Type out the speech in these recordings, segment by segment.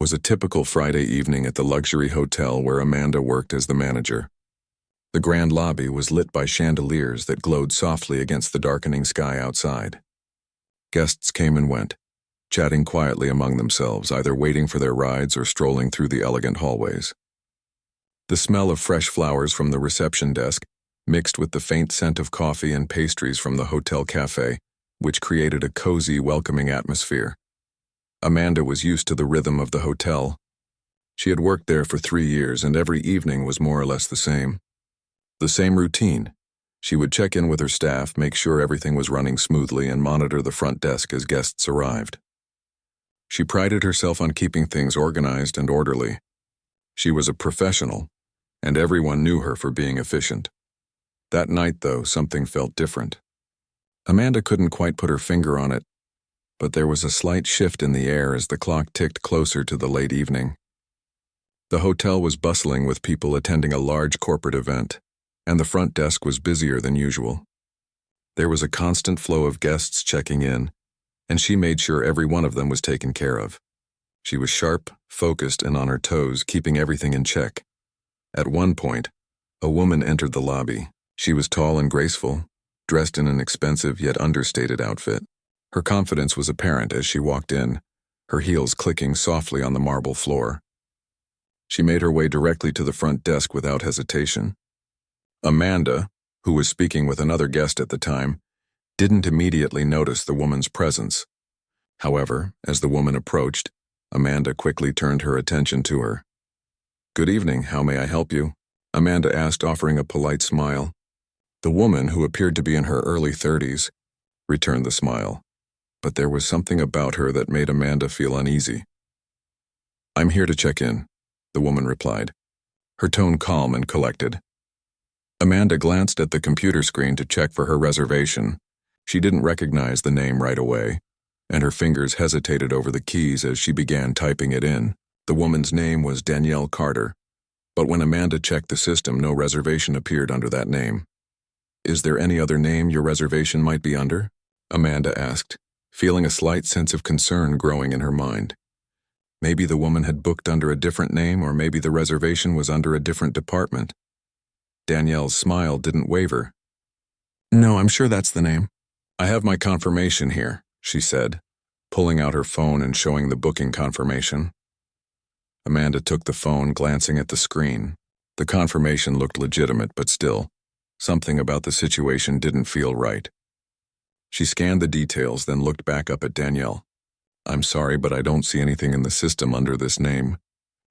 was a typical Friday evening at the luxury hotel where Amanda worked as the manager. The grand lobby was lit by chandeliers that glowed softly against the darkening sky outside. Guests came and went, chatting quietly among themselves, either waiting for their rides or strolling through the elegant hallways. The smell of fresh flowers from the reception desk mixed with the faint scent of coffee and pastries from the hotel cafe, which created a cozy, welcoming atmosphere. Amanda was used to the rhythm of the hotel. She had worked there for 3 years, and every evening was more or less the same. The same routine. She would check in with her staff, make sure everything was running smoothly, and monitor the front desk as guests arrived. She prided herself on keeping things organized and orderly. She was a professional, and everyone knew her for being efficient. That night, though, something felt different. Amanda couldn't quite put her finger on it, but there was a slight shift in the air as the clock ticked closer to the late evening. The hotel was bustling with people attending a large corporate event, and the front desk was busier than usual. There was a constant flow of guests checking in, and she made sure every one of them was taken care of. She was sharp, focused, and on her toes, keeping everything in check. At one point, a woman entered the lobby. She was tall and graceful, dressed in an expensive yet understated outfit. Her confidence was apparent as she walked in, her heels clicking softly on the marble floor. She made her way directly to the front desk without hesitation. Amanda, who was speaking with another guest at the time, didn't immediately notice the woman's presence. However, as the woman approached, Amanda quickly turned her attention to her. "Good evening, how may I help you?" Amanda asked, offering a polite smile. The woman, who appeared to be in her early 30s, returned the smile, but there was something about her that made Amanda feel uneasy. "I'm here to check in," the woman replied, her tone calm and collected. Amanda glanced at the computer screen to check for her reservation. She didn't recognize the name right away, and her fingers hesitated over the keys as she began typing it in. The woman's name was Danielle Carter, but when Amanda checked the system, no reservation appeared under that name. "Is there any other name your reservation might be under?" Amanda asked, feeling a slight sense of concern growing in her mind. Maybe the woman had booked under a different name, or maybe the reservation was under a different department. Danielle's smile didn't waver. "No, I'm sure that's the name." "I have my confirmation here," she said, pulling out her phone and showing the booking confirmation. Amanda took the phone, glancing at the screen. The confirmation looked legitimate, but still, something about the situation didn't feel right. She scanned the details, then looked back up at Danielle. "I'm sorry, but I don't see anything in the system under this name.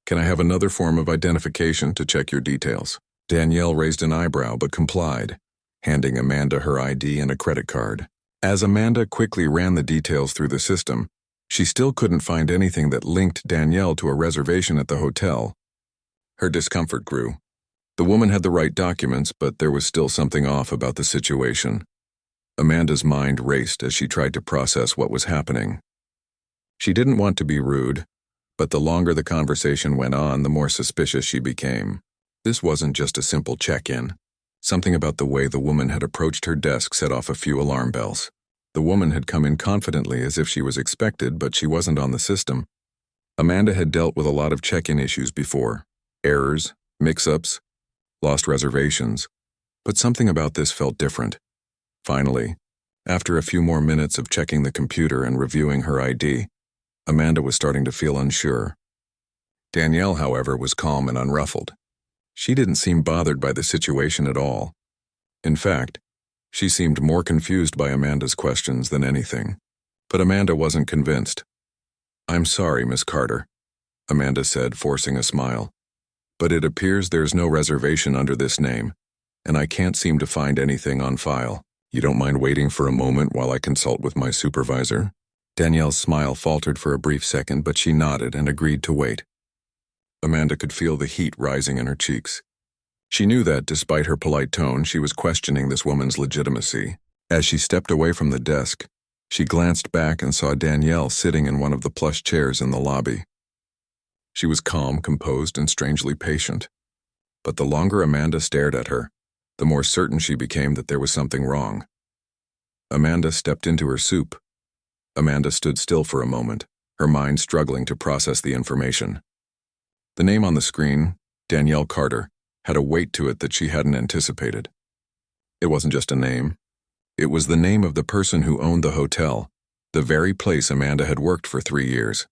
Can I have another form of identification to check your details?" Danielle raised an eyebrow but complied, handing Amanda her ID and a credit card. As Amanda quickly ran the details through the system, she still couldn't find anything that linked Danielle to a reservation at the hotel. Her discomfort grew. The woman had the right documents, but there was still something off about the situation. Amanda's mind raced as she tried to process what was happening. She didn't want to be rude, but the longer the conversation went on, the more suspicious she became. This wasn't just a simple check-in. Something about the way the woman had approached her desk set off a few alarm bells. The woman had come in confidently as if she was expected, but she wasn't on the system. Amanda had dealt with a lot of check-in issues before. Errors, mix-ups, lost reservations, but something about this felt different. Finally, after a few more minutes of checking the computer and reviewing her ID, Amanda was starting to feel unsure. Danielle, however, was calm and unruffled. She didn't seem bothered by the situation at all. In fact, she seemed more confused by Amanda's questions than anything. But Amanda wasn't convinced. "I'm sorry, Miss Carter," Amanda said, forcing a smile. "But it appears there's no reservation under this name, and I can't seem to find anything on file. You don't mind waiting for a moment while I consult with my supervisor?" Danielle's smile faltered for a brief second, but she nodded and agreed to wait. Amanda could feel the heat rising in her cheeks. She knew that, despite her polite tone, she was questioning this woman's legitimacy. As she stepped away from the desk, she glanced back and saw Danielle sitting in one of the plush chairs in the lobby. She was calm, composed, and strangely patient. But the longer Amanda stared at her, the more certain she became that there was something wrong. Amanda stepped into her soup. Amanda stood still for a moment, her mind struggling to process the information. The name on the screen, Danielle Carter, had a weight to it that she hadn't anticipated. It wasn't just a name. It was the name of the person who owned the hotel, the very place Amanda had worked for 3 years.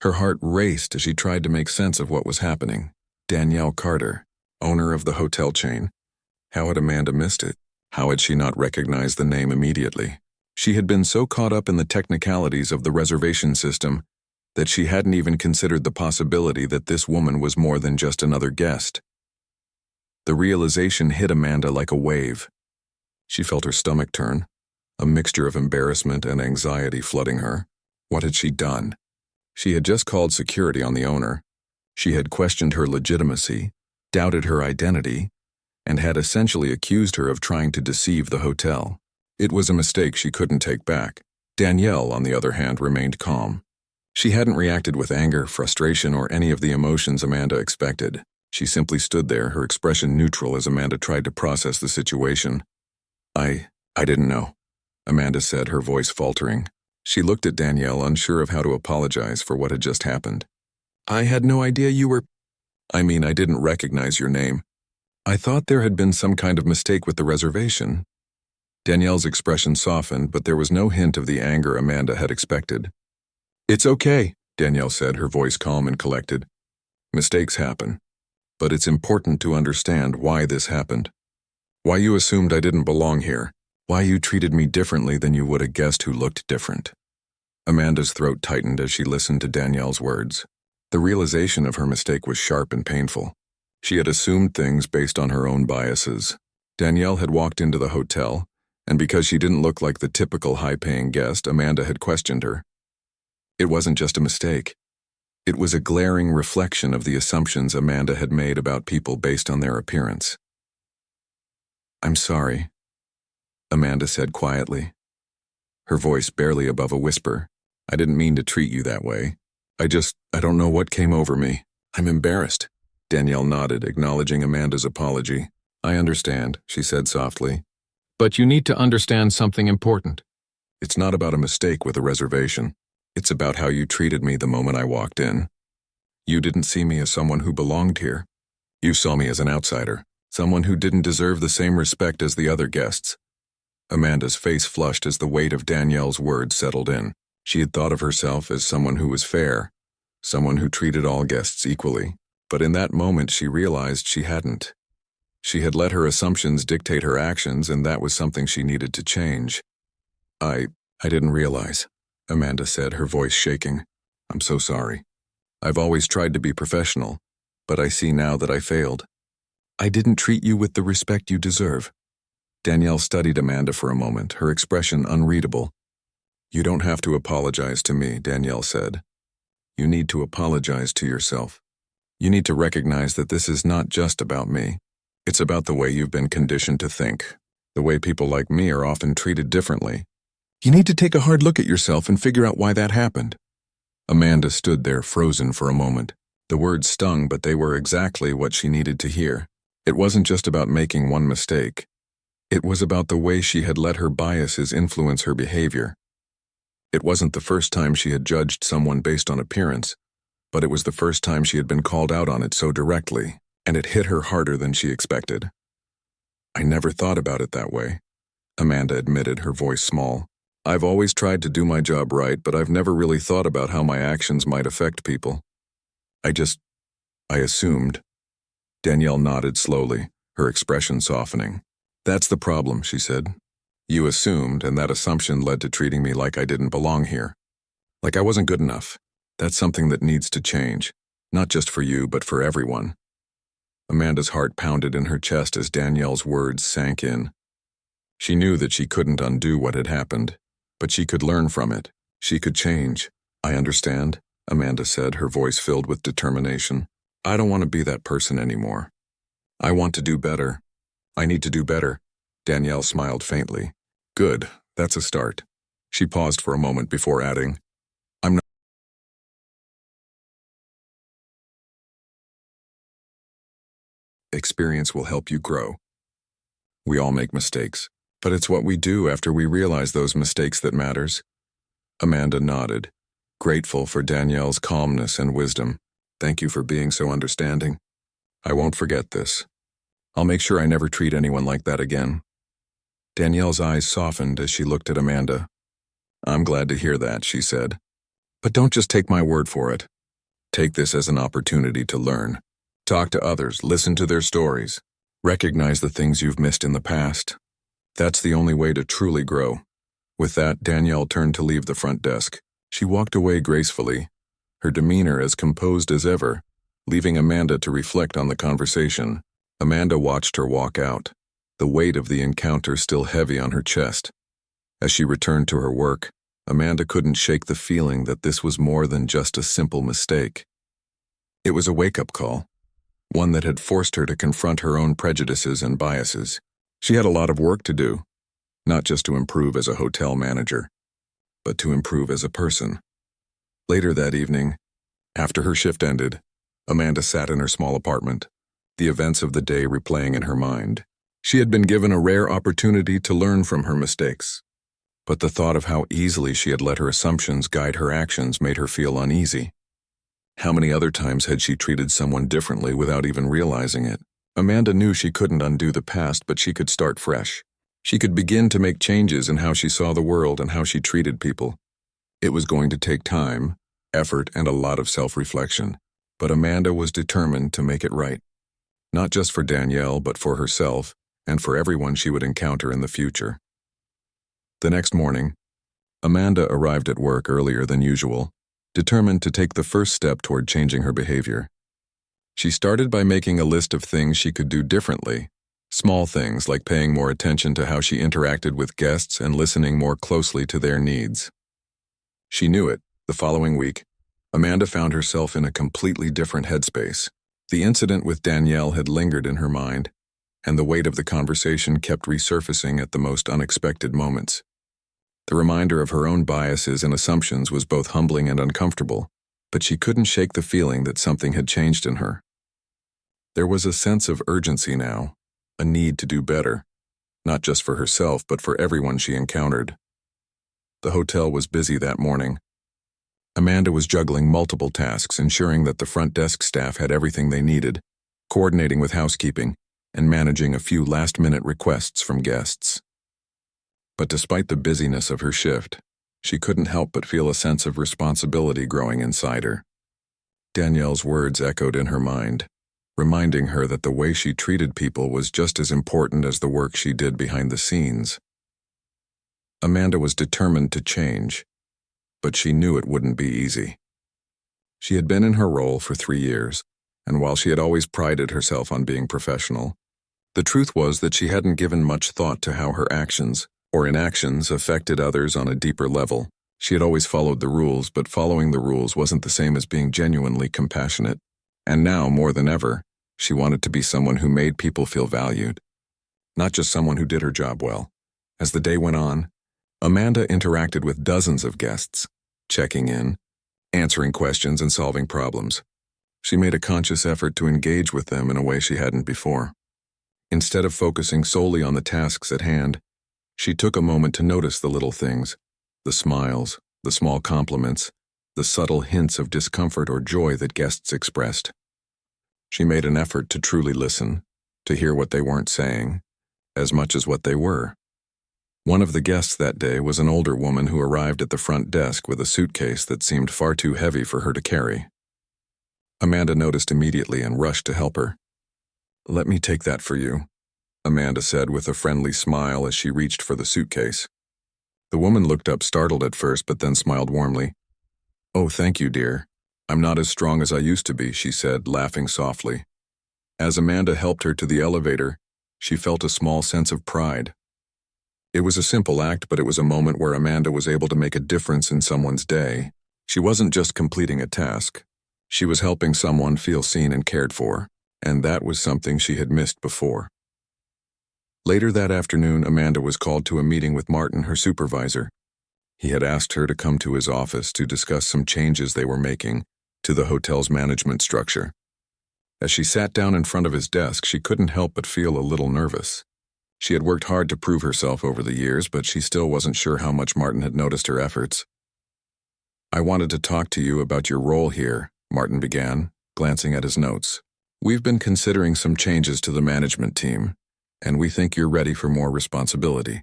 Her heart raced as she tried to make sense of what was happening. Danielle Carter, owner of the hotel chain. How had Amanda missed it? How had she not recognized the name immediately? She had been so caught up in the technicalities of the reservation system that she hadn't even considered the possibility that this woman was more than just another guest. The realization hit Amanda like a wave. She felt her stomach turn, a mixture of embarrassment and anxiety flooding her. What had she done? She had just called security on the owner. She had questioned her legitimacy, doubted her identity, and had essentially accused her of trying to deceive the hotel. It was a mistake she couldn't take back. Danielle, on the other hand, remained calm. She hadn't reacted with anger, frustration, or any of the emotions Amanda expected. She simply stood there, her expression neutral as Amanda tried to process the situation. I didn't know, Amanda said, her voice faltering. She looked at Danielle, unsure of how to apologize for what had just happened. I had no idea you were… I didn't recognize your name. I thought there had been some kind of mistake with the reservation. Danielle's expression softened, but there was no hint of the anger Amanda had expected. It's okay, Danielle said, her voice calm and collected. Mistakes happen. But it's important to understand why this happened. Why you assumed I didn't belong here. Why you treated me differently than you would a guest who looked different. Amanda's throat tightened as she listened to Danielle's words. The realization of her mistake was sharp and painful. She had assumed things based on her own biases. Danielle had walked into the hotel, and because she didn't look like the typical high-paying guest, Amanda had questioned her. It wasn't just a mistake. It was a glaring reflection of the assumptions Amanda had made about people based on their appearance. I'm sorry, Amanda said quietly, her voice barely above a whisper. I didn't mean to treat you that way. I don't know what came over me. I'm embarrassed. Danielle nodded, acknowledging Amanda's apology. I understand, she said softly. But you need to understand something important. It's not about a mistake with a reservation. It's about how you treated me the moment I walked in. You didn't see me as someone who belonged here. You saw me as an outsider, someone who didn't deserve the same respect as the other guests. Amanda's face flushed as the weight of Danielle's words settled in. She had thought of herself as someone who was fair, someone who treated all guests equally. But in that moment she realized she hadn't. She had let her assumptions dictate her actions, and that was something she needed to change. I didn't realize, Amanda said, her voice shaking. I'm so sorry. I've always tried to be professional, but I see now that I failed. I didn't treat you with the respect you deserve. Danielle studied Amanda for a moment, her expression unreadable. You don't have to apologize to me, Danielle said. You need to apologize to yourself. You need to recognize that this is not just about me. It's about the way you've been conditioned to think, the way people like me are often treated differently. You need to take a hard look at yourself and figure out why that happened. Amanda stood there frozen for a moment. The words stung, but they were exactly what she needed to hear. It wasn't just about making one mistake. It was about the way she had let her biases influence her behavior. It wasn't the first time she had judged someone based on appearance, but it was the first time she had been called out on it so directly, and it hit her harder than she expected. I never thought about it that way, Amanda admitted, her voice small. I've always tried to do my job right, but I've never really thought about how my actions might affect people. I assumed. Danielle nodded slowly, her expression softening. That's the problem, she said. You assumed, and that assumption led to treating me like I didn't belong here. Like I wasn't good enough. That's something that needs to change, not just for you, but for everyone. Amanda's heart pounded in her chest as Danielle's words sank in. She knew that she couldn't undo what had happened, but she could learn from it. She could change. I understand, Amanda said, her voice filled with determination. I don't want to be that person anymore. I want to do better. I need to do better. Danielle smiled faintly. Good, that's a start. She paused for a moment before adding, I'm not. Experience will help you grow. We all make mistakes, but it's what we do after we realize those mistakes that matters. Amanda nodded. grateful for Danielle's calmness and wisdom. Thank you for being so understanding. I won't forget this. I'll make sure I never treat anyone like that again. Danielle's eyes softened as she looked at Amanda. I'm glad to hear that, she said. But don't just take my word for it. Take this as an opportunity to learn. Talk to others, listen to their stories. Recognize the things you've missed in the past. That's the only way to truly grow. With that, Danielle turned to leave the front desk. She walked away gracefully, her demeanor as composed as ever, leaving Amanda to reflect on the conversation. Amanda watched her walk out, the weight of the encounter still heavy on her chest. As she returned to her work, Amanda couldn't shake the feeling that this was more than just a simple mistake. It was a wake-up call, one that had forced her to confront her own prejudices and biases. She had a lot of work to do, not just to improve as a hotel manager, but to improve as a person. Later that evening, after her shift ended, Amanda sat in her small apartment, the events of the day replaying in her mind. She had been given a rare opportunity to learn from her mistakes, but the thought of how easily she had let her assumptions guide her actions made her feel uneasy. How many other times had she treated someone differently without even realizing it? Amanda knew she couldn't undo the past, but she could start fresh. She could begin to make changes in how she saw the world and how she treated people. It was going to take time, effort, and a lot of self-reflection, but Amanda was determined to make it right. Not just for Danielle, but for herself and for everyone she would encounter in the future. The next morning, Amanda arrived at work earlier than usual, determined to take the first step toward changing her behavior. She started by making a list of things she could do differently, small things like paying more attention to how she interacted with guests and listening more closely to their needs. She knew it. The following week, Amanda found herself in a completely different headspace. The incident with Danielle had lingered in her mind, and the weight of the conversation kept resurfacing at the most unexpected moments. The reminder of her own biases and assumptions was both humbling and uncomfortable, but she couldn't shake the feeling that something had changed in her. There was a sense of urgency now, a need to do better, not just for herself but for everyone she encountered. The hotel was busy that morning. Amanda was juggling multiple tasks, ensuring that the front desk staff had everything they needed, coordinating with housekeeping, and managing a few last-minute requests from guests. But despite the busyness of her shift, she couldn't help but feel a sense of responsibility growing inside her. Danielle's words echoed in her mind, reminding her that the way she treated people was just as important as the work she did behind the scenes. Amanda was determined to change, but she knew it wouldn't be easy. She had been in her role for 3 years, and while she had always prided herself on being professional, the truth was that she hadn't given much thought to how her actions or inactions affected others on a deeper level. She had always followed the rules, but following the rules wasn't the same as being genuinely compassionate. And now, more than ever, she wanted to be someone who made people feel valued, not just someone who did her job well. As the day went on, Amanda interacted with dozens of guests, checking in, answering questions, and solving problems. She made a conscious effort to engage with them in a way she hadn't before. Instead of focusing solely on the tasks at hand, she took a moment to notice the little things, the smiles, the small compliments, the subtle hints of discomfort or joy that guests expressed. She made an effort to truly listen, to hear what they weren't saying, as much as what they were. One of the guests that day was an older woman who arrived at the front desk with a suitcase that seemed far too heavy for her to carry. Amanda noticed immediately and rushed to help her. "Let me take that for you," Amanda said with a friendly smile as she reached for the suitcase. The woman looked up startled at first but then smiled warmly. "Oh, thank you, dear. I'm not as strong as I used to be," she said, laughing softly. As Amanda helped her to the elevator, she felt a small sense of pride. It was a simple act, but it was a moment where Amanda was able to make a difference in someone's day. She wasn't just completing a task. She was helping someone feel seen and cared for, and that was something she had missed before. Later that afternoon, Amanda was called to a meeting with Martin, her supervisor. He had asked her to come to his office to discuss some changes they were making to the hotel's management structure. As she sat down in front of his desk, she couldn't help but feel a little nervous. She had worked hard to prove herself over the years, but she still wasn't sure how much Martin had noticed her efforts. I wanted to talk to you about your role here, Martin began, glancing at his notes. We've been considering some changes to the management team, and we think you're ready for more responsibility.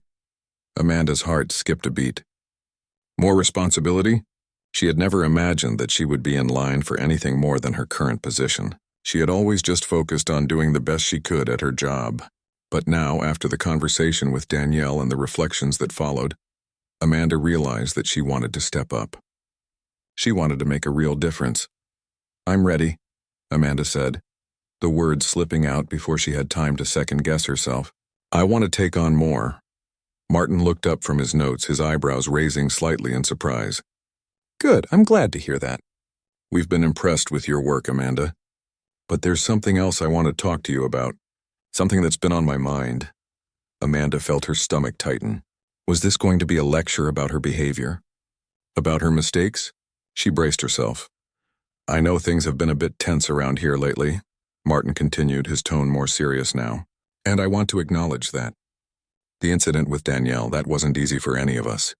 Amanda's heart skipped a beat. More responsibility? She had never imagined that she would be in line for anything more than her current position. She had always just focused on doing the best she could at her job. But now, after the conversation with Danielle and the reflections that followed, Amanda realized that she wanted to step up. She wanted to make a real difference. I'm ready, Amanda said, the words slipping out before she had time to second-guess herself. I want to take on more. Martin looked up from his notes, his eyebrows raising slightly in surprise. Good, I'm glad to hear that. We've been impressed with your work, Amanda. But there's something else I want to talk to you about. Something that's been on my mind. Amanda felt her stomach tighten. Was this going to be a lecture about her behavior? About her mistakes? She braced herself. I know things have been a bit tense around here lately, Martin continued, his tone more serious now. And I want to acknowledge that. The incident with Danielle, that wasn't easy for any of us.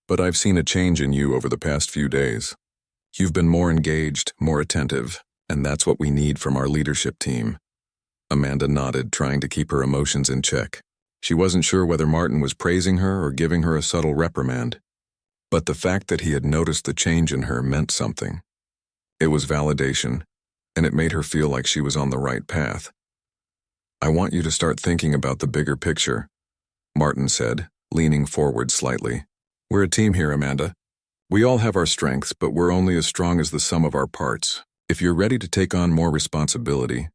But I've seen a change in you over the past few days. You've been more engaged, more attentive, and that's what we need from our leadership team. Amanda nodded, trying to keep her emotions in check. She wasn't sure whether Martin was praising her or giving her a subtle reprimand. But the fact that he had noticed the change in her meant something. It was validation, and it made her feel like she was on the right path. I want you to start thinking about the bigger picture, Martin said, leaning forward slightly. We're a team here, Amanda. We all have our strengths, but we're only as strong as the sum of our parts. If you're ready to take on more responsibility,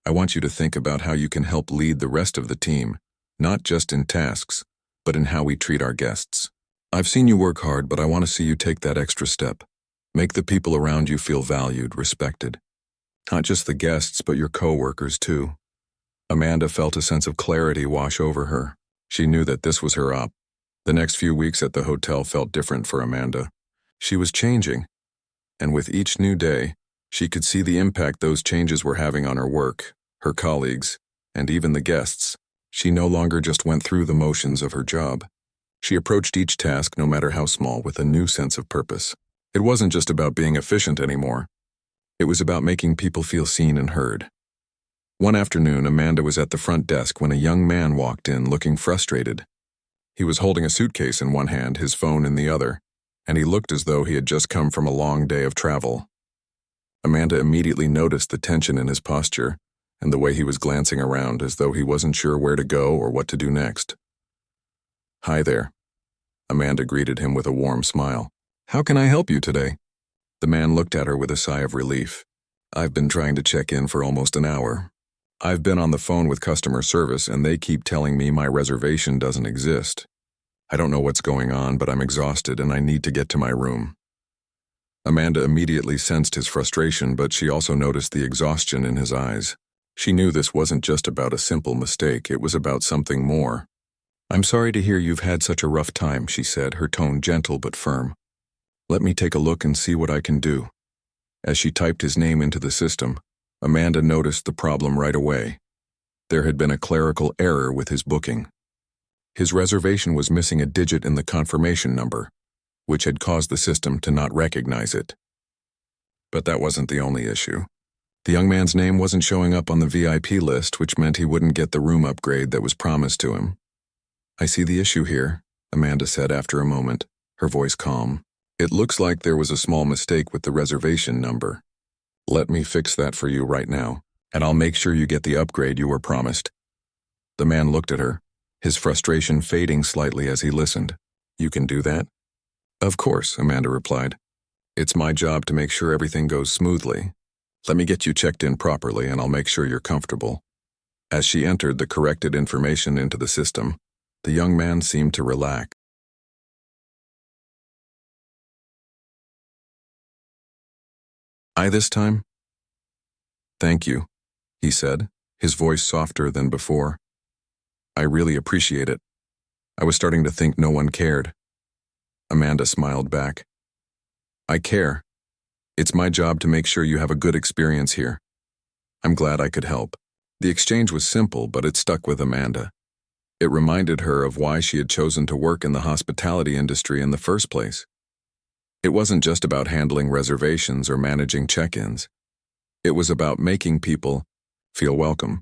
I want you to think about how you can help lead the rest of the team, not just in tasks, but in how we treat our guests. I've seen you work hard, but I want to see you take that extra step. Make the people around you feel valued, respected. Not just the guests, but your co-workers too. Amanda felt a sense of clarity wash over her. She knew that this was her op. The next few weeks at the hotel felt different for Amanda. She was changing, and with each new day, she could see the impact those changes were having on her work, her colleagues, and even the guests. She no longer just went through the motions of her job. She approached each task, no matter how small, with a new sense of purpose. It wasn't just about being efficient anymore. It was about making people feel seen and heard. One afternoon, Amanda was at the front desk when a young man walked in looking frustrated. He was holding a suitcase in one hand, his phone in the other, and he looked as though he had just come from a long day of travel. Amanda immediately noticed the tension in his posture and the way he was glancing around as though he wasn't sure where to go or what to do next. Hi there. Amanda greeted him with a warm smile. How can I help you today? The man looked at her with a sigh of relief. I've been trying to check in for almost an hour. I've been on the phone with customer service and they keep telling me my reservation doesn't exist. I don't know what's going on, but I'm exhausted and I need to get to my room. Amanda immediately sensed his frustration, but she also noticed the exhaustion in his eyes. She knew this wasn't just about a simple mistake, it was about something more. I'm sorry to hear you've had such a rough time, she said, her tone gentle but firm. Let me take a look and see what I can do. As she typed his name into the system, Amanda noticed the problem right away. There had been a clerical error with his booking. His reservation was missing a digit in the confirmation number, which had caused the system to not recognize it. But that wasn't the only issue. The young man's name wasn't showing up on the VIP list, which meant he wouldn't get the room upgrade that was promised to him. I see the issue here, Amanda said after a moment, her voice calm. It looks like there was a small mistake with the reservation number. Let me fix that for you right now, and I'll make sure you get the upgrade you were promised. The man looked at her, his frustration fading slightly as he listened. You can do that? Of course, Amanda replied. It's my job to make sure everything goes smoothly. Let me get you checked in properly and I'll make sure you're comfortable. As she entered the corrected information into the system, the young man seemed to relax. I this time? Thank you, he said, his voice softer than before. I really appreciate it. I was starting to think no one cared. Amanda smiled back. I care. It's my job to make sure you have a good experience here. I'm glad I could help. The exchange was simple, but it stuck with Amanda. It reminded her of why she had chosen to work in the hospitality industry in the first place. It wasn't just about handling reservations or managing check-ins. It was about making people feel welcome,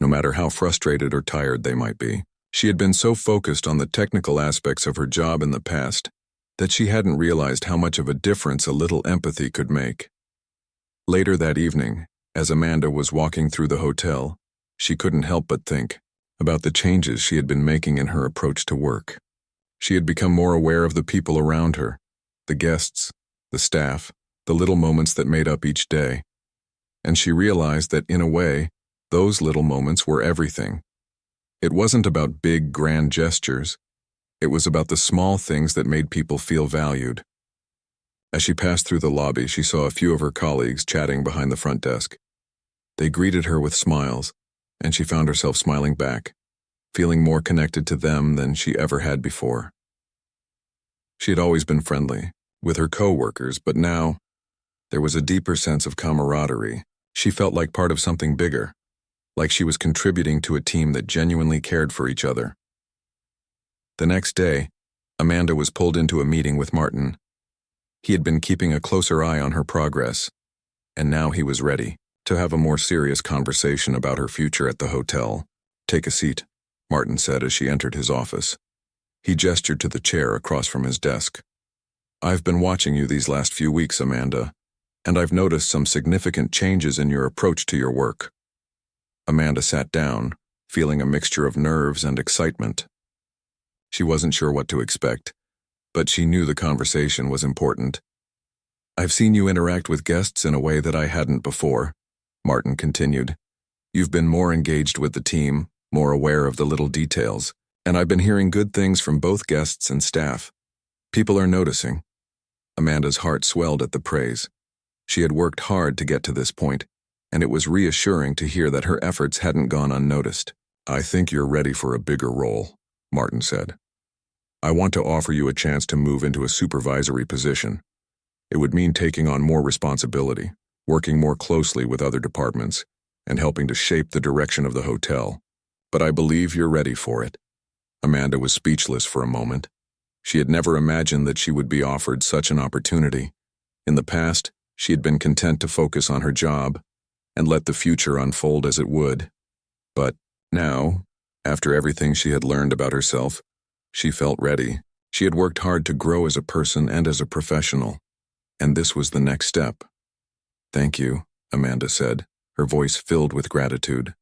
no matter how frustrated or tired they might be. She had been so focused on the technical aspects of her job in the past that she hadn't realized how much of a difference a little empathy could make. Later that evening, as Amanda was walking through the hotel, she couldn't help but think about the changes she had been making in her approach to work. She had become more aware of the people around her, the guests, the staff, the little moments that made up each day. And she realized that, in a way, those little moments were everything. It wasn't about big, grand gestures. It was about the small things that made people feel valued. As she passed through the lobby, she saw a few of her colleagues chatting behind the front desk. They greeted her with smiles, and she found herself smiling back, feeling more connected to them than she ever had before. She had always been friendly with her co-workers, but now there was a deeper sense of camaraderie. She felt like part of something bigger, like she was contributing to a team that genuinely cared for each other. The next day, Amanda was pulled into a meeting with Martin. He had been keeping a closer eye on her progress, and now he was ready to have a more serious conversation about her future at the hotel. "Take a seat," Martin said as she entered his office. He gestured to the chair across from his desk. "I've been watching you these last few weeks, Amanda, and I've noticed some significant changes in your approach to your work." Amanda sat down, feeling a mixture of nerves and excitement. She wasn't sure what to expect, but she knew the conversation was important. "I've seen you interact with guests in a way that I hadn't before," Martin continued. "You've been more engaged with the team, more aware of the little details, and I've been hearing good things from both guests and staff. People are noticing." Amanda's heart swelled at the praise. She had worked hard to get to this point, and it was reassuring to hear that her efforts hadn't gone unnoticed. "I think you're ready for a bigger role," Martin said. "I want to offer you a chance to move into a supervisory position. It would mean taking on more responsibility, working more closely with other departments, and helping to shape the direction of the hotel. But I believe you're ready for it." Amanda was speechless for a moment. She had never imagined that she would be offered such an opportunity. In the past, she had been content to focus on her job and let the future unfold as it would. But now, after everything she had learned about herself, she felt ready. She had worked hard to grow as a person and as a professional, and this was the next step. "Thank you," Amanda said, her voice filled with gratitude.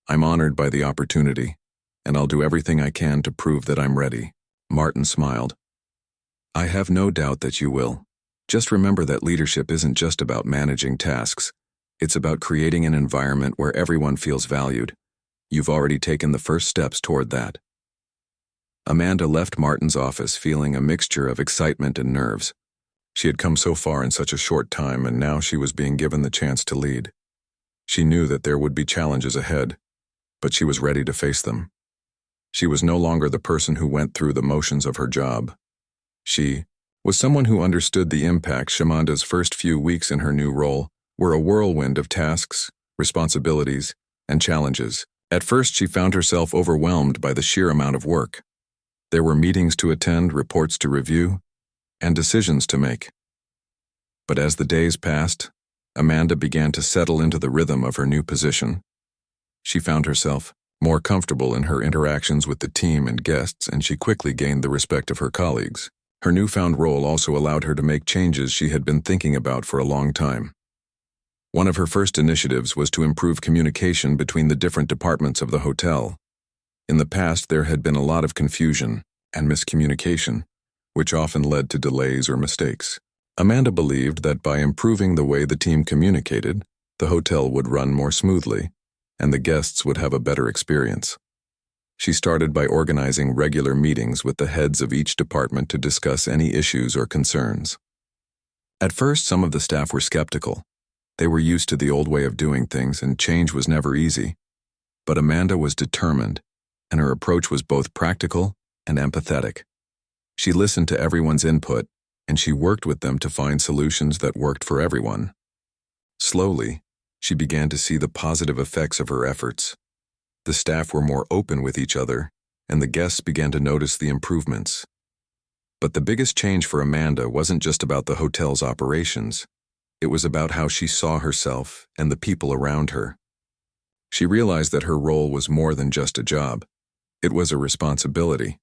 "I'm honored by the opportunity, and I'll do everything I can to prove that I'm ready." Martin smiled. "I have no doubt that you will. Just remember that leadership isn't just about managing tasks. It's about creating an environment where everyone feels valued. You've already taken the first steps toward that." Amanda left Martin's office feeling a mixture of excitement and nerves. She had come so far in such a short time, and now she was being given the chance to lead. She knew that there would be challenges ahead, but she was ready to face them. She was no longer the person who went through the motions of her job. She was someone who understood the impact. Amanda's first few weeks in her new role were a whirlwind of tasks, responsibilities, and challenges. At first, she found herself overwhelmed by the sheer amount of work. There were meetings to attend, reports to review, and decisions to make. But as the days passed, Amanda began to settle into the rhythm of her new position. She found herself more comfortable in her interactions with the team and guests, and she quickly gained the respect of her colleagues. Her newfound role also allowed her to make changes she had been thinking about for a long time. One of her first initiatives was to improve communication between the different departments of the hotel. In the past, there had been a lot of confusion and miscommunication, which often led to delays or mistakes. Amanda believed that by improving the way the team communicated, the hotel would run more smoothly, and the guests would have a better experience. She started by organizing regular meetings with the heads of each department to discuss any issues or concerns. At first, some of the staff were skeptical. They were used to the old way of doing things, and change was never easy. But Amanda was determined, and her approach was both practical and empathetic. She listened to everyone's input, and she worked with them to find solutions that worked for everyone. Slowly, she began to see the positive effects of her efforts. The staff were more open with each other, and the guests began to notice the improvements. But the biggest change for Amanda wasn't just about the hotel's operations. It was about how she saw herself and the people around her. She realized that her role was more than just a job. It was a responsibility.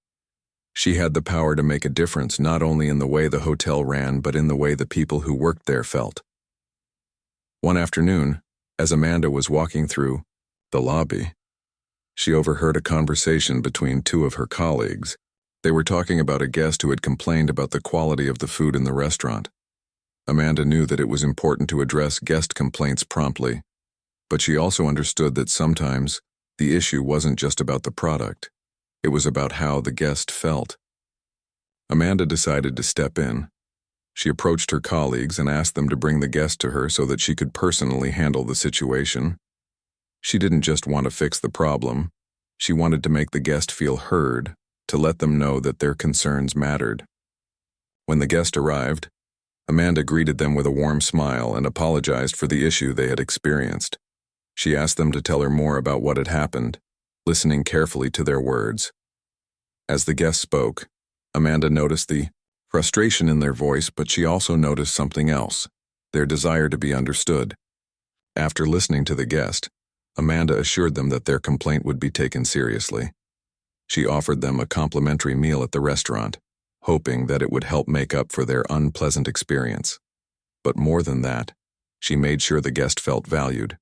She had the power to make a difference not only in the way the hotel ran but in the way the people who worked there felt. One afternoon, as Amanda was walking through the lobby, she overheard a conversation between two of her colleagues. They were talking about a guest who had complained about the quality of the food in the restaurant. Amanda knew that it was important to address guest complaints promptly, but she also understood that sometimes the issue wasn't just about the product. It was about how the guest felt. Amanda decided to step in. She approached her colleagues and asked them to bring the guest to her so that she could personally handle the situation. She didn't just want to fix the problem. She wanted to make the guest feel heard, to let them know that their concerns mattered. When the guest arrived, Amanda greeted them with a warm smile and apologized for the issue they had experienced. She asked them to tell her more about what had happened, listening carefully to their words. As the guest spoke, Amanda noticed the frustration in their voice, but she also noticed something else, their desire to be understood. After listening to the guest, Amanda assured them that their complaint would be taken seriously. She offered them a complimentary meal at the restaurant, hoping that it would help make up for their unpleasant experience. But more than that, she made sure the guest felt valued.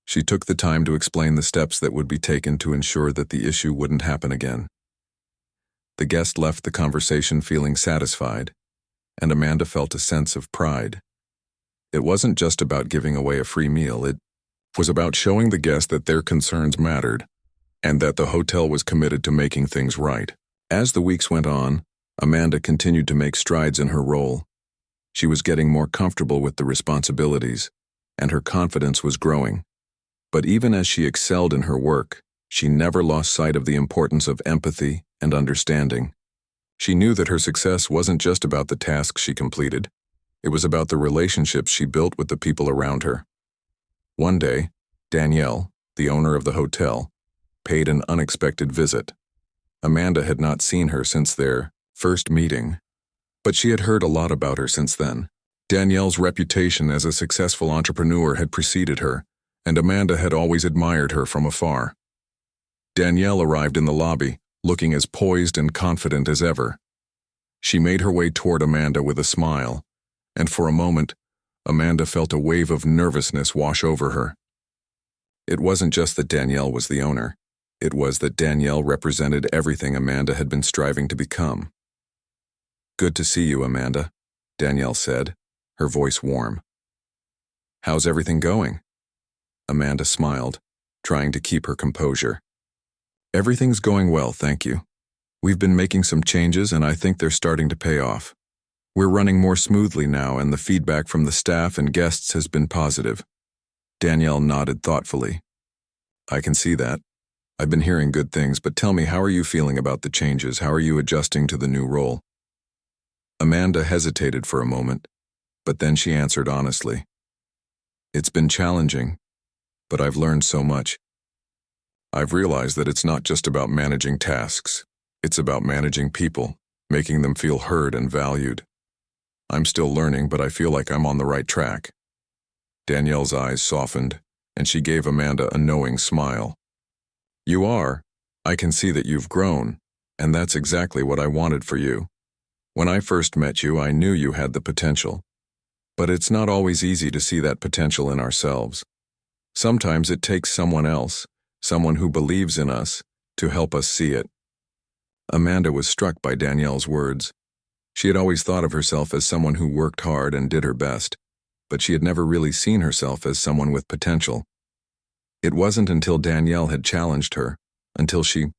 She took the time to explain the steps that would be taken to ensure that the issue wouldn't happen again. The guest left the conversation feeling satisfied, and Amanda felt a sense of pride. It wasn't just about giving away a free meal, it was about showing the guest that their concerns mattered, and that the hotel was committed to making things right. As the weeks went on, Amanda continued to make strides in her role. She was getting more comfortable with the responsibilities, and her confidence was growing. But even as she excelled in her work, she never lost sight of the importance of empathy and understanding. She knew that her success wasn't just about the tasks she completed. It was about the relationships she built with the people around her. One day, Danielle, the owner of the hotel, paid an unexpected visit. Amanda had not seen her since their first meeting, but she had heard a lot about her since then. Danielle's reputation as a successful entrepreneur had preceded her, and Amanda had always admired her from afar. Danielle arrived in the lobby, looking as poised and confident as ever. She made her way toward Amanda with a smile, and for a moment, Amanda felt a wave of nervousness wash over her. It wasn't just that Danielle was the owner. It was that Danielle represented everything Amanda had been striving to become. "Good to see you, Amanda," Danielle said, her voice warm. "How's everything going?" Amanda smiled, trying to keep her composure. "Everything's going well, thank you. We've been making some changes and I think they're starting to pay off. We're running more smoothly now and the feedback from the staff and guests has been positive." Danielle nodded thoughtfully. "I can see that. I've been hearing good things, but tell me, how are you feeling about the changes? How are you adjusting to the new role?" Amanda hesitated for a moment, but then she answered honestly. "It's been challenging, but I've learned so much. I've realized that it's not just about managing tasks. It's about managing people, making them feel heard and valued. I'm still learning, but I feel like I'm on the right track." Danielle's eyes softened, and she gave Amanda a knowing smile. "You are. I can see that you've grown, and that's exactly what I wanted for you. When I first met you, I knew you had the potential. But it's not always easy to see that potential in ourselves. Sometimes it takes someone else, someone who believes in us, to help us see it." Amanda was struck by Danielle's words. She had always thought of herself as someone who worked hard and did her best, but she had never really seen herself as someone with potential. It wasn't until Danielle had challenged her, until she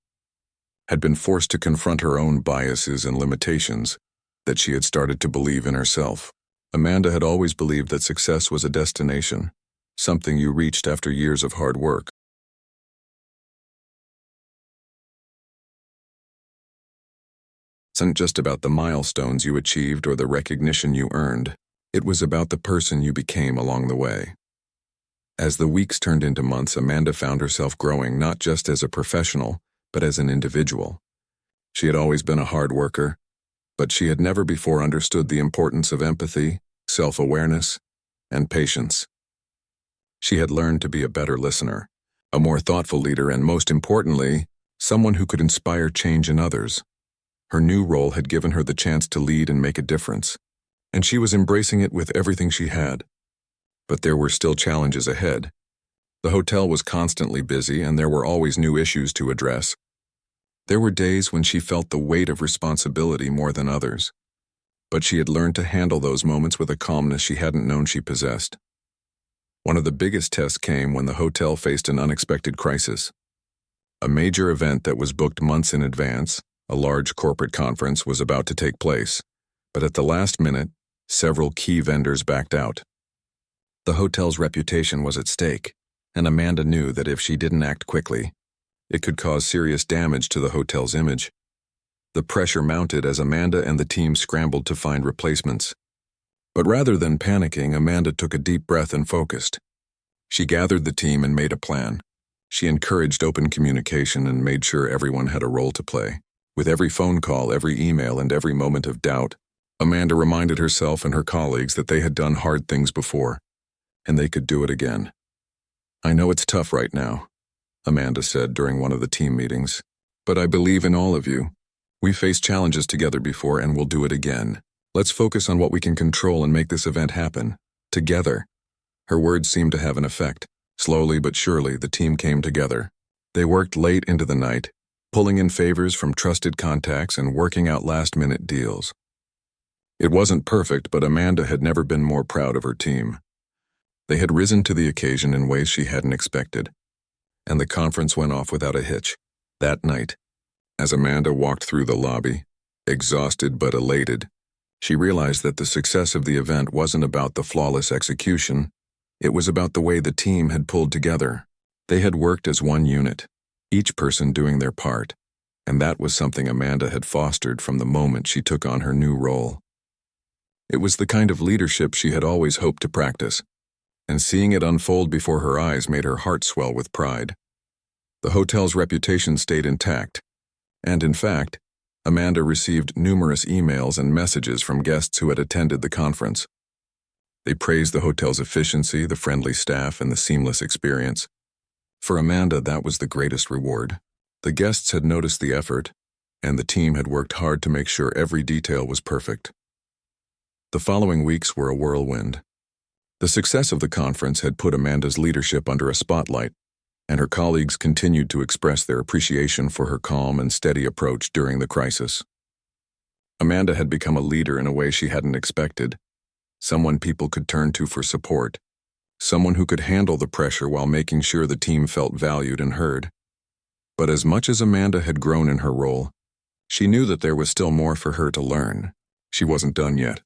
had been forced to confront her own biases and limitations, that she had started to believe in herself. Amanda had always believed that success was a destination, something you reached after years of hard work. It wasn't just about the milestones you achieved or the recognition you earned. It was about the person you became along the way. As the weeks turned into months, Amanda found herself growing not just as a professional, but as an individual. She had always been a hard worker, but she had never before understood the importance of empathy, self-awareness, and patience. She had learned to be a better listener, a more thoughtful leader, and most importantly, someone who could inspire change in others. Her new role had given her the chance to lead and make a difference, and she was embracing it with everything she had. But there were still challenges ahead. The hotel was constantly busy, and there were always new issues to address. There were days when she felt the weight of responsibility more than others, but she had learned to handle those moments with a calmness she hadn't known she possessed. One of the biggest tests came when the hotel faced an unexpected crisis. A major event that was booked months in advance, a large corporate conference, was about to take place, but at the last minute, several key vendors backed out. The hotel's reputation was at stake, and Amanda knew that if she didn't act quickly, it could cause serious damage to the hotel's image. The pressure mounted as Amanda and the team scrambled to find replacements. But rather than panicking, Amanda took a deep breath and focused. She gathered the team and made a plan. She encouraged open communication and made sure everyone had a role to play. With every phone call, every email, and every moment of doubt, Amanda reminded herself and her colleagues that they had done hard things before, and they could do it again. "I know it's tough right now," Amanda said during one of the team meetings, "but I believe in all of you. We faced challenges together before and we'll do it again. Let's focus on what we can control and make this event happen. Together." Her words seemed to have an effect. Slowly but surely, the team came together. They worked late into the night, pulling in favors from trusted contacts and working out last-minute deals. It wasn't perfect, but Amanda had never been more proud of her team. They had risen to the occasion in ways she hadn't expected, and the conference went off without a hitch. That night, as Amanda walked through the lobby, exhausted but elated, she realized that the success of the event wasn't about the flawless execution. It was about the way the team had pulled together. They had worked as one unit, each person doing their part, and that was something Amanda had fostered from the moment she took on her new role. It was the kind of leadership she had always hoped to practice, and seeing it unfold before her eyes made her heart swell with pride. The hotel's reputation stayed intact, and in fact, Amanda received numerous emails and messages from guests who had attended the conference. They praised the hotel's efficiency, the friendly staff, and the seamless experience. For Amanda, that was the greatest reward. The guests had noticed the effort, and the team had worked hard to make sure every detail was perfect. The following weeks were a whirlwind. The success of the conference had put Amanda's leadership under a spotlight, and her colleagues continued to express their appreciation for her calm and steady approach during the crisis. Amanda had become a leader in a way she hadn't expected, someone people could turn to for support, someone who could handle the pressure while making sure the team felt valued and heard. But as much as Amanda had grown in her role, she knew that there was still more for her to learn. She wasn't done yet.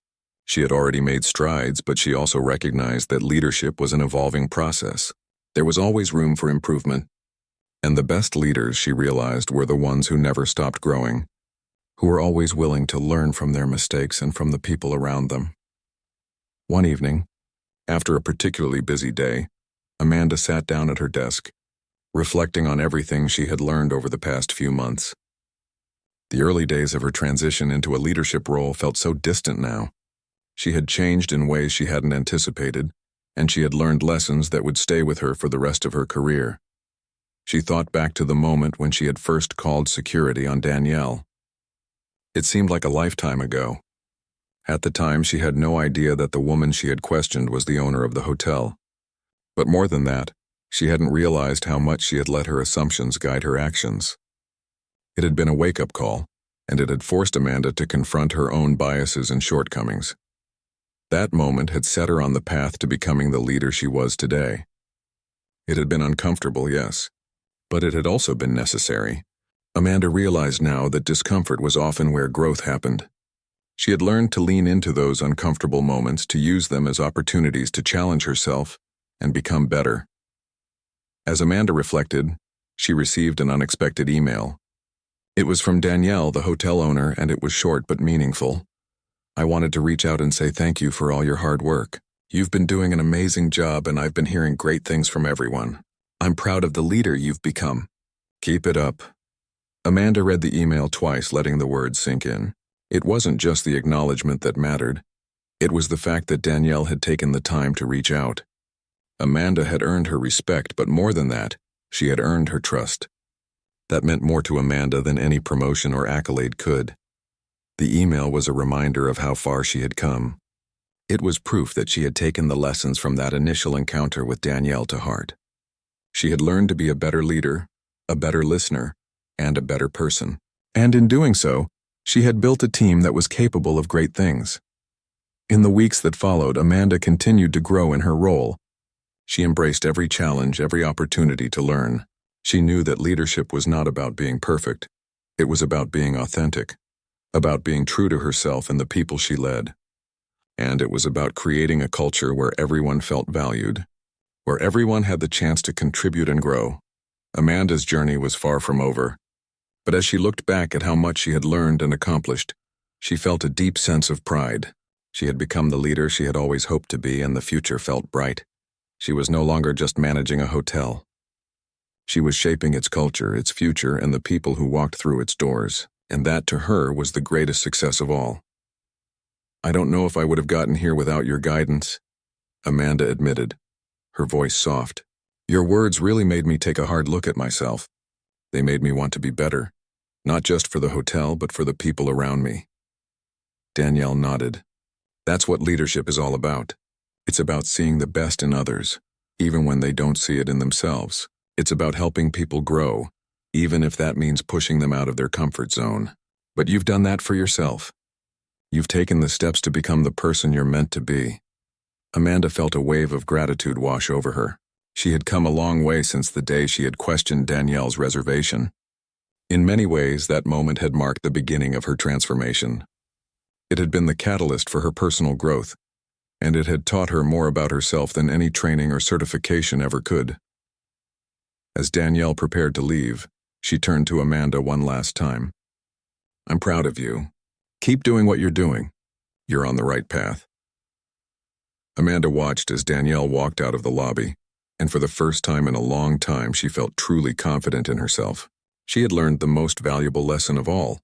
She had already made strides, but she also recognized that leadership was an evolving process. There was always room for improvement, and the best leaders, she realized, were the ones who never stopped growing, who were always willing to learn from their mistakes and from the people around them. One evening, after a particularly busy day, Amanda sat down at her desk, reflecting on everything she had learned over the past few months. The early days of her transition into a leadership role felt so distant now. She had changed in ways she hadn't anticipated, and she had learned lessons that would stay with her for the rest of her career. She thought back to the moment when she had first called security on Danielle. It seemed like a lifetime ago. At the time, she had no idea that the woman she had questioned was the owner of the hotel. But more than that, she hadn't realized how much she had let her assumptions guide her actions. It had been a wake-up call, and it had forced Amanda to confront her own biases and shortcomings. That moment had set her on the path to becoming the leader she was today. It had been uncomfortable, yes, but it had also been necessary. Amanda realized now that discomfort was often where growth happened. She had learned to lean into those uncomfortable moments, to use them as opportunities to challenge herself and become better. As Amanda reflected, she received an unexpected email. It was from Danielle, the hotel owner, and it was short but meaningful. "I wanted to reach out and say thank you for all your hard work. You've been doing an amazing job, and I've been hearing great things from everyone. I'm proud of the leader you've become. Keep it up." Amanda read the email twice, letting the words sink in. It wasn't just the acknowledgement that mattered. It was the fact that Danielle had taken the time to reach out. Amanda had earned her respect, but more than that, she had earned her trust. That meant more to Amanda than any promotion or accolade could. The email was a reminder of how far she had come. It was proof that she had taken the lessons from that initial encounter with Danielle to heart. She had learned to be a better leader, a better listener, and a better person. And in doing so, she had built a team that was capable of great things. In the weeks that followed, Amanda continued to grow in her role. She embraced every challenge, every opportunity to learn. She knew that leadership was not about being perfect. It was about being authentic, about being true to herself and the people she led. And it was about creating a culture where everyone felt valued, where everyone had the chance to contribute and grow. Amanda's journey was far from over. But as she looked back at how much she had learned and accomplished, she felt a deep sense of pride. She had become the leader she had always hoped to be, and the future felt bright. She was no longer just managing a hotel. She was shaping its culture, its future, and the people who walked through its doors, and that to her was the greatest success of all. "I don't know if I would have gotten here without your guidance," Amanda admitted, her voice soft. "Your words really made me take a hard look at myself. They made me want to be better, not just for the hotel, but for the people around me." Danielle nodded. "That's what leadership is all about. It's about seeing the best in others, even when they don't see it in themselves. It's about helping people grow, even if that means pushing them out of their comfort zone. But you've done that for yourself. You've taken the steps to become the person you're meant to be." Amanda felt a wave of gratitude wash over her. She had come a long way since the day she had questioned Danielle's reservation. In many ways, that moment had marked the beginning of her transformation. It had been the catalyst for her personal growth, and it had taught her more about herself than any training or certification ever could. As Danielle prepared to leave, she turned to Amanda one last time. "I'm proud of you. Keep doing what you're doing. You're on the right path." Amanda watched as Danielle walked out of the lobby, and for the first time in a long time she felt truly confident in herself. She had learned the most valuable lesson of all,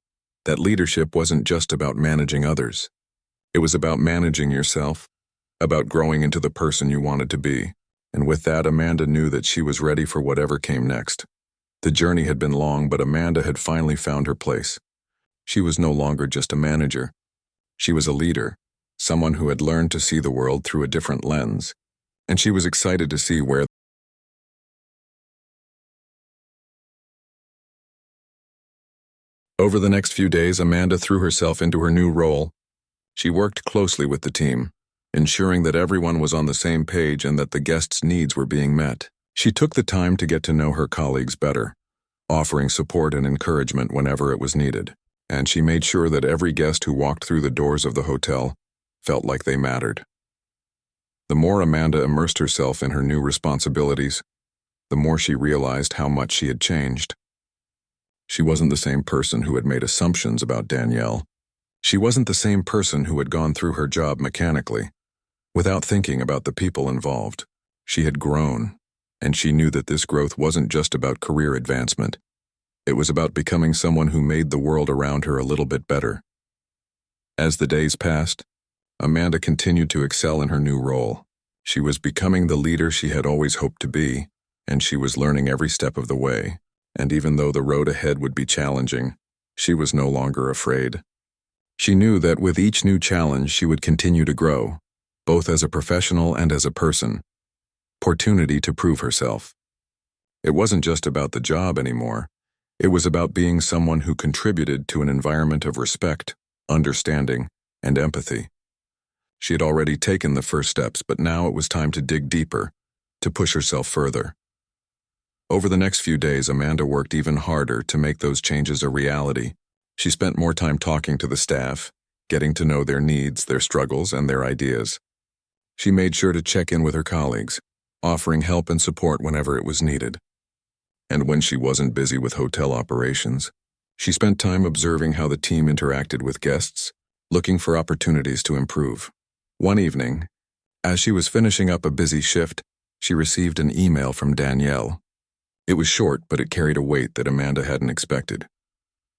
that leadership wasn't just about managing others. It was about managing yourself, about growing into the person you wanted to be. And with that, Amanda knew that she was ready for whatever came next. The journey had been long, but Amanda had finally found her place. She was no longer just a manager. She was a leader, someone who had learned to see the world through a different lens. And she was excited to see where. Over the next few days, Amanda threw herself into her new role. She worked closely with the team, ensuring that everyone was on the same page and that the guests' needs were being met. She took the time to get to know her colleagues better, offering support and encouragement whenever it was needed. And she made sure that every guest who walked through the doors of the hotel felt like they mattered. The more Amanda immersed herself in her new responsibilities, the more she realized how much she had changed. She wasn't the same person who had made assumptions about Danielle. She wasn't the same person who had gone through her job mechanically, without thinking about the people involved. She had grown, and she knew that this growth wasn't just about career advancement. It was about becoming someone who made the world around her a little bit better. As the days passed, Amanda continued to excel in her new role. She was becoming the leader she had always hoped to be, and she was learning every step of the way. And even though the road ahead would be challenging, she was no longer afraid. She knew that with each new challenge she would continue to grow, both as a professional and as a person. Opportunity to prove herself. It wasn't just about the job anymore. It was about being someone who contributed to an environment of respect, understanding, and empathy. She had already taken the first steps, but now it was time to dig deeper, to push herself further. Over the next few days, Amanda worked even harder to make those changes a reality. She spent more time talking to the staff, getting to know their needs, their struggles, and their ideas. She made sure to check in with her colleagues, offering help and support whenever it was needed. And when she wasn't busy with hotel operations, she spent time observing how the team interacted with guests, looking for opportunities to improve. One evening, as she was finishing up a busy shift, she received an email from Danielle. It was short, but it carried a weight that Amanda hadn't expected.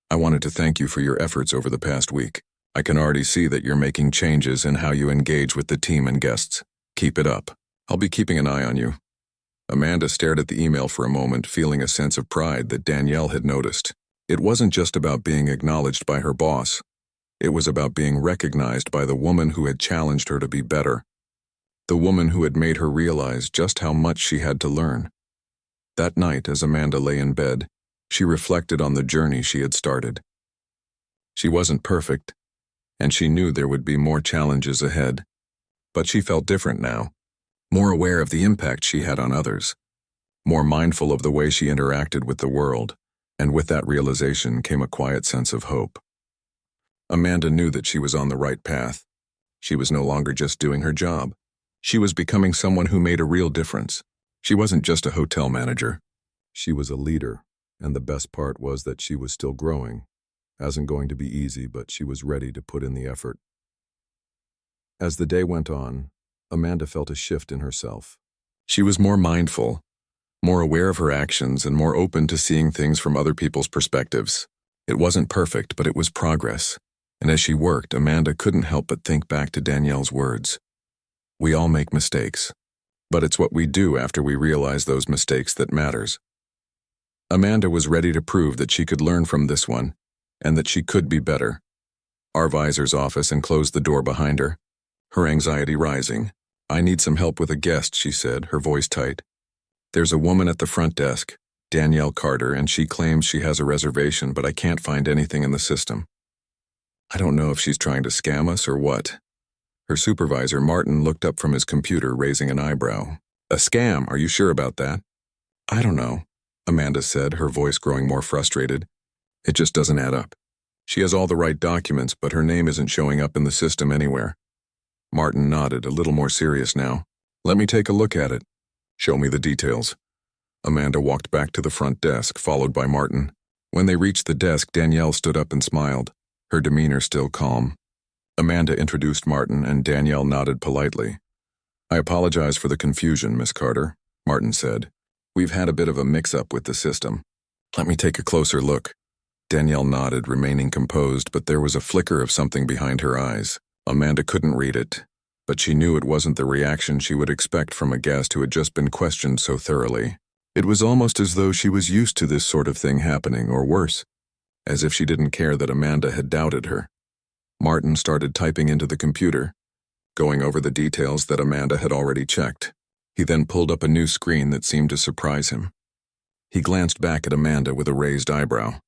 "I wanted to thank you for your efforts over the past week. I can already see that you're making changes in how you engage with the team and guests. Keep it up. I'll be keeping an eye on you." Amanda stared at the email for a moment, feeling a sense of pride that Danielle had noticed. It wasn't just about being acknowledged by her boss. It was about being recognized by the woman who had challenged her to be better. The woman who had made her realize just how much she had to learn. That night, as Amanda lay in bed, she reflected on the journey she had started. She wasn't perfect, and she knew there would be more challenges ahead. But she felt different now, more aware of the impact she had on others, more mindful of the way she interacted with the world, and with that realization came a quiet sense of hope. Amanda knew that she was on the right path. She was no longer just doing her job. She was becoming someone who made a real difference. She wasn't just a hotel manager. She was a leader, and the best part was that she was still growing. Hasn't going to be easy, but she was ready to put in the effort. As the day went on, Amanda felt a shift in herself. She was more mindful, more aware of her actions, and more open to seeing things from other people's perspectives. It wasn't perfect, but it was progress. And as she worked, Amanda couldn't help but think back to Danielle's words. We all make mistakes, but it's what we do after we realize those mistakes that matters. Amanda was ready to prove that she could learn from this one, and that she could be better. Our visor's office and closed the door behind her, her anxiety rising. "I need some help with a guest," she said, her voice tight. "There's a woman at the front desk, Danielle Carter, and she claims she has a reservation, but I can't find anything in the system. I don't know if she's trying to scam us or what." Her supervisor, Martin, looked up from his computer, raising an eyebrow. "A scam? Are you sure about that?" "I don't know," Amanda said, her voice growing more frustrated. "It just doesn't add up. She has all the right documents, but her name isn't showing up in the system anywhere." Martin nodded, a little more serious now. "Let me take a look at it. Show me the details." Amanda walked back to the front desk, followed by Martin. When they reached the desk, Danielle stood up and smiled, her demeanor still calm. Amanda introduced Martin, and Danielle nodded politely. "I apologize for the confusion, Miss Carter," Martin said. "We've had a bit of a mix-up with the system. Let me take a closer look." Danielle nodded, remaining composed, but there was a flicker of something behind her eyes. Amanda couldn't read it, but she knew it wasn't the reaction she would expect from a guest who had just been questioned so thoroughly. It was almost as though she was used to this sort of thing happening, or worse, as if she didn't care that Amanda had doubted her. Martin started typing into the computer, going over the details that Amanda had already checked. He then pulled up a new screen that seemed to surprise him. He glanced back at Amanda with a raised eyebrow.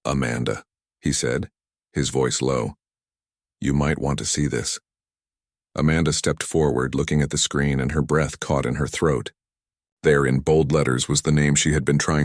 "Amanda," he said, his voice low. "You might want to see this." Amanda stepped forward, looking at the screen, and her breath caught in her throat. There, in bold letters, was the name she had been trying